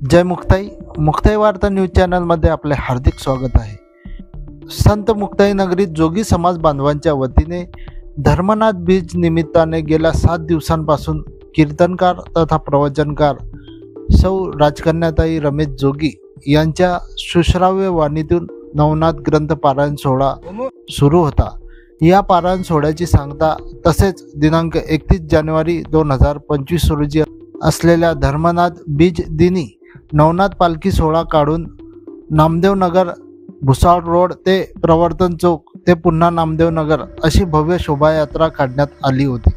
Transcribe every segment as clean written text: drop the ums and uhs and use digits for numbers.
जय मुक्ताई. मुक्ताई वार्ता न्यूज चॅनलमध्ये आपले हार्दिक स्वागत आहे. संत मुक्ताई नगरीत जोगी समाज बांधवांच्या वतीने धर्मनाथ बीज निमित्ताने गेल्या 7 दिवसांपासून कीर्तनकार तथा प्रवचनकार सौ राजकन्याताई रमेश जोगी यांच्या सुश्राव्य वाणीतून नवनाथ ग्रंथ पारायण सोहळा सुरू होता. या पारायण सोहळ्याची सांगता तसेच दिनांक 31 जानेवारी 2025 रोजी असलेल्या धर्मनाथ बीज दिनी नवनाथ पालखी सोहळा काढून नामदेव नगर, भुसावळ रोड ते प्रवर्तन चौक ते पुन्हा नामदेव नगर अशी भव्य शोभायात्रा काढण्यात आली होती.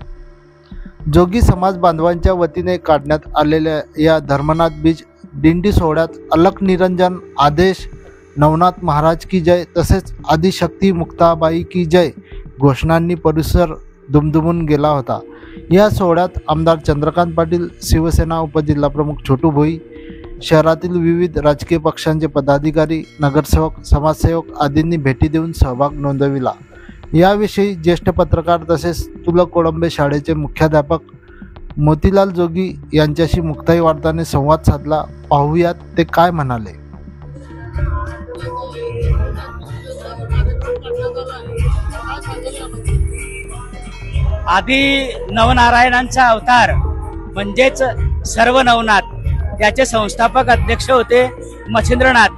जोगी समाज बांधवांच्या वतीने काढण्यात आलेल्या या धर्मनाथ बीज दिंडी सोहळ्यात अलख निरंजन आदेश, नवनाथ महाराज की जय तसेच आदिशक्ती मुक्ताबाई की जय घोषणांनी परिसर दुमदुमून गेला होता. या सोहळ्यात आमदार चंद्रकांत पाटील, शिवसेना उपजिल्हाप्रमुख छोटू भोई, शहरातील विविध राजकीय पक्षांचे पदाधिकारी, नगरसेवक, समाजसेवक आदींनी भेटी देऊन सहभाग नोंदविला. याविषयी ज्येष्ठ पत्रकार तसेच तुलक कोळंबे शाळेचे मुख्याध्यापक मोतीलाल जोगी यांच्याशी मुक्ताई वार्ताने संवाद साधला. पाहूयात ते काय म्हणाले. आदी नवनारायणांचा अवतार म्हणजेच सर्व नवनाथ याचे संस्थापक अध्यक्ष होते मच्छिंद्रनाथ,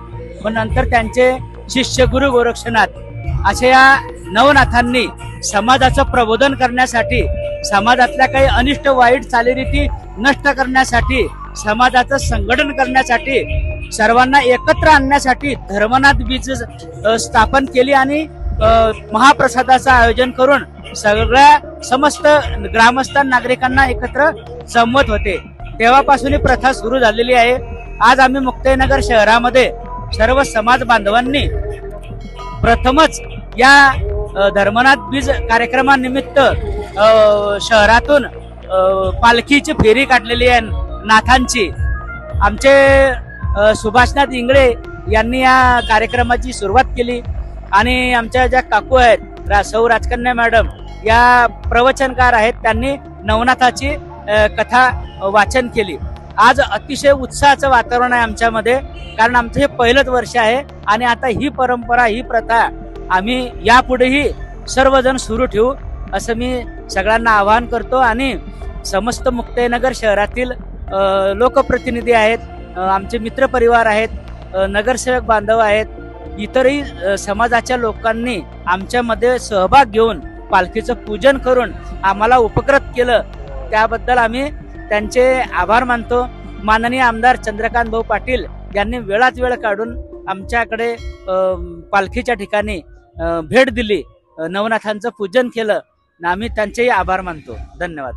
पण नंतर त्यांचे शिष्य गुरु गोरक्षनाथ अशा या नवनाथांनी समाजाचं प्रबोधन करण्यासाठी, समाजातल्या काही अनिष्ट वाईट चालीरीती नष्ट करण्यासाठी, समाजाचं संघटन करण्यासाठी, सर्वांना एकत्र आणण्यासाठी धर्मनाथ बीज स्थापन केली आणि महाप्रसादाचं आयोजन करून सगळ्या समस्त ग्रामस्थ नागरिकांना एकत्र जमवत होते. तेव्हापासून ही प्रथा सुरू झालेली आहे. आज आम्ही मुक्ताईनगर शहरामध्ये सर्व समाज बांधवांनी प्रथमच या धर्मनाथ बीज कार्यक्रमानिमित्त शहरातून पालखीची फेरी काढलेली आहे नाथांची. आमचे सुभाषनाथ इंगळे यांनी या कार्यक्रमाची सुरुवात केली आणि आमच्या ज्या काकू आहेत सौ राजकन्या मॅडम या प्रवचनकार आहेत, त्यांनी नवनाथाची कथा वाचन केली. आज अतिशय उत्साहाचं वातावरण आहे आमच्यामध्ये, कारण आमचं हे पहिलंच वर्ष आहे आणि आता ही परंपरा, ही प्रथा आम्ही यापुढेही सर्वजण सुरू ठेवू असं मी सगळ्यांना आवाहन करतो. आणि समस्त मुक्ताईनगर शहरातील लोकप्रतिनिधी आहेत, आमचे मित्रपरिवार आहेत, नगरसेवक बांधव आहेत, इतरही समाजाच्या लोकांनी आमच्यामध्ये सहभाग घेऊन पालखीचं पूजन करून आम्हाला उपकृत केलं, त्याबद्दल आम्ही त्यांचे आभार मानतो. माननीय आमदार चंद्रकांत भाऊ पाटील यांनी वेळात वेळ काढून आमच्याकडे पालखीच्या ठिकाणी भेट दिली, नवनाथांचं पूजन केलं, आम्ही त्यांचेही आभार मानतो. धन्यवाद.